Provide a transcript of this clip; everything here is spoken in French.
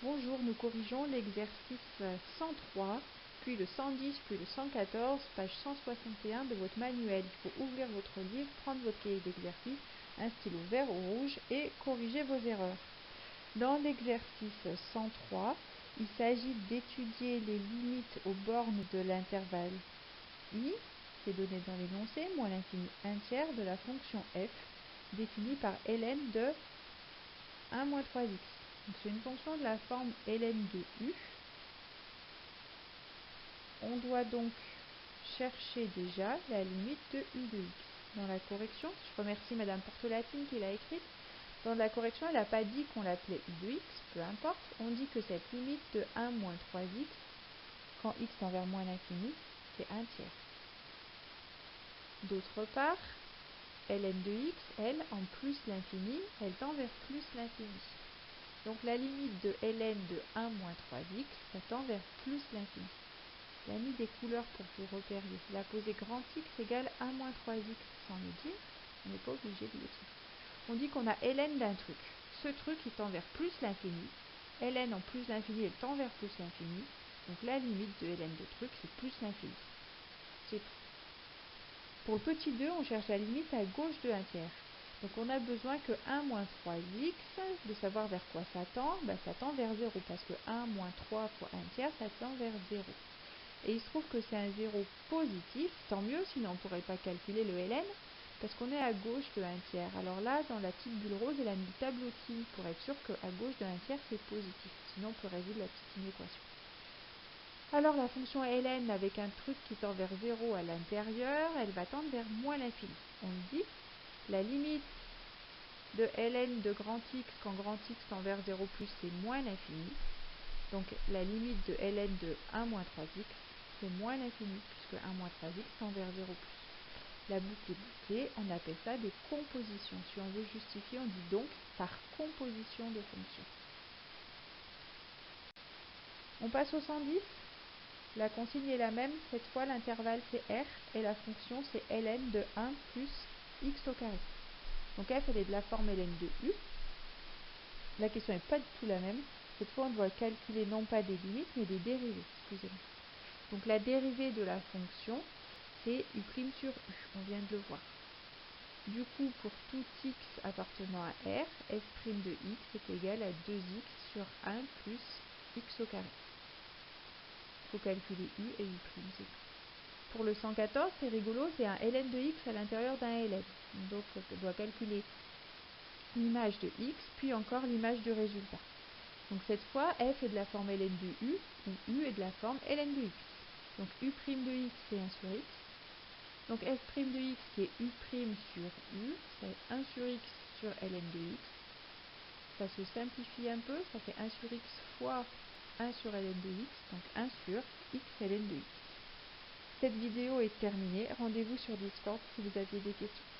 Bonjour, nous corrigeons l'exercice 103, puis le 110, puis le 114, page 161 de votre manuel. Il faut ouvrir votre livre, prendre votre cahier d'exercice, un stylo vert ou rouge et corriger vos erreurs. Dans l'exercice 103, il s'agit d'étudier les limites aux bornes de l'intervalle i, qui est donné dans l'énoncé, moins l'infini 1 tiers de la fonction f, définie par ln de 1 moins 3x. C'est une fonction de la forme ln de u. On doit donc chercher déjà la limite de u de x. Dans la correction, je remercie Madame Portolatine qui l'a écrite. Dans la correction, elle n'a pas dit qu'on l'appelait u de x, peu importe. On dit que cette limite de 1 moins 3x, quand x tend vers moins l'infini, c'est 1 tiers. D'autre part, ln de x, elle, en plus l'infini, elle tend vers plus l'infini. Donc la limite de ln de 1 moins 3x, ça tend vers plus l'infini. Elle a mis des couleurs pour que vous repériez. La posée grand x égale 1 moins 3x sans le dire. On n'est pas obligé de le dire. On dit qu'on a ln d'un truc. Ce truc, il tend vers plus l'infini. Ln en plus l'infini, elle tend vers plus l'infini. Donc la limite de ln de truc, c'est plus l'infini. C'est tout. Pour le petit 2, on cherche la limite à gauche de 1 tiers. Donc on a besoin que 1 moins 3x, de savoir vers quoi ça tend, ça tend vers 0, parce que 1 moins 3 fois 1 tiers, ça tend vers 0. Et il se trouve que c'est un 0 positif, tant mieux, sinon on ne pourrait pas calculer le ln, parce qu'on est à gauche de 1 tiers. Alors là, dans la petite bulle rose, elle a mis le tableau pi pour être sûr qu'à gauche de 1 tiers, c'est positif. Sinon, on peut résoudre la petite inéquation. Alors la fonction ln avec un truc qui tend vers 0 à l'intérieur, elle va tendre vers moins l'infini. On le dit, la limite de ln de grand x quand grand x tend vers 0 plus, c'est moins l'infini. Donc la limite de ln de 1 moins 3x, c'est moins l'infini, puisque 1 moins 3x tend vers 0 plus. La boucle est bouclée, on appelle ça des compositions. Si on veut justifier, on dit donc par composition de fonctions. On passe au 110. La consigne est la même, cette fois l'intervalle c'est r et la fonction c'est ln de 1 plus x au carré. Donc f elle est de la forme ln de u. La question n'est pas du tout la même. Cette fois on doit calculer non pas des limites mais des dérivées. Excusez-moi. Donc la dérivée de la fonction c'est u' sur u. On vient de le voir. Du coup pour tout x appartenant à r, f' de x est égal à 2x sur 1 plus x au carré. Il faut calculer u et u', c'est tout. Pour le 114, c'est rigolo, c'est un ln de x à l'intérieur d'un ln. Donc on doit calculer l'image de x, puis encore l'image du résultat. Donc cette fois, f est de la forme ln de u, ou u est de la forme ln de x. Donc u' de x, c'est 1 sur x. Donc f' de x, qui est u' sur u, c'est 1 sur x sur ln de x. Ça se simplifie un peu, ça fait 1 sur x fois 1 sur ln de x, donc 1 sur x ln de x. Cette vidéo est terminée. Rendez-vous sur Discord si vous aviez des questions.